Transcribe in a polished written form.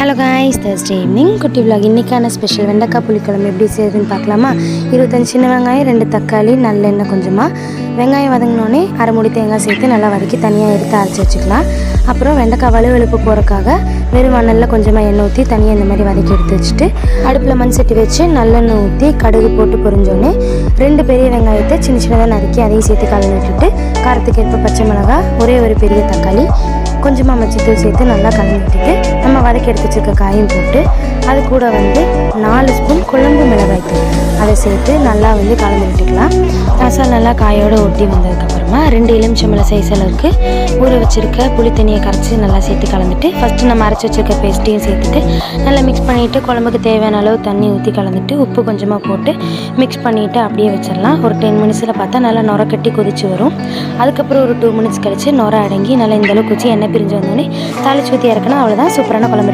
Hello guys, Thursday evening குட்டி vlog. இன்றைக்கான special வெண்டைக்காய் புளிக்குழம்பு எப்படி செய்யுதுன்னு பார்க்கலாமா? 25 சின்ன வெங்காயம், 2 தக்காளி, நல்லெண்ணெய் கொஞ்சமாக. வெங்காயம் வதங்கினோடனே அரை மூடி தேங்காய் சேர்த்து நல்லா வதக்கி தனியாக எடுத்து அரைச்சி வச்சுக்கலாம். அப்புறம் வெண்டைக்காய் வலுவெழுப்பு போகிறக்காக வெறும் மணலில் கொஞ்சமாக எண்ணெய் ஊற்றி தனியாக இந்த மாதிரி வதக்கி எடுத்து வச்சுட்டு அடுப்பில் மண் சட்டி வச்சு நல்லெண்ணெய் ஊற்றி கடுகு போட்டு பொரிஞ்சோடனே 2 பெரிய வெங்காயத்தை சின்ன சின்னதாக நறுக்கி அதையும் சேர்த்து கலந்து விட்டுட்டு காரத்துக்கு ஏற்ப பச்சை மிளகாய், ஒரே ஒரு பெரிய தக்காளி, கொஞ்சமாக மஞ்சத்தூள் சேர்த்து நல்லா கலந்து விட்டுட்டு நம்ம வதக்கி எடுத்து வச்சுருக்க காயும் போட்டு அது கூட 4 ஸ்பூன் குழம்பு மிளகாய்த்தூள் அதை சேர்த்து நல்லா கலந்து விட்டுக்கலாம். மசாலா நல்லா காயோடு ஒட்டி வந்ததுக்கப்புறமா 2 எலுமிச்சம்பழம் சைஸ் அளவுக்கு ஊற வச்சுருக்க புளி தண்ணியை கரைச்சி நல்லா சேர்த்து கலந்துட்டு ஃபஸ்ட்டு நம்ம அரைச்சி வச்சுருக்க பேஸ்ட்டையும் சேர்த்துட்டு நல்லா மிக்ஸ் பண்ணிவிட்டு குழம்புக்கு தேவையான அளவு தண்ணி ஊற்றி கலந்துட்டு உப்பு கொஞ்சமாக போட்டு மிக்ஸ் பண்ணிவிட்டு அப்படியே வச்சிடலாம். ஒரு 10 மினிட்ஸில் பார்த்தா நல்லா நுர கட்டி கொதிச்சு வரும். அதுக்கப்புறம் ஒரு 2 மினிட்ஸ் கழிச்சு நுர அடங்கி நல்லா இந்தளவுக்கு வச்சு எண்ணெய் பிரிஞ்சு வந்தோடனே தாளிச்சு ஊற்றி இறக்குனா அவ்வளோதான், சூப்பரான குழம்பு.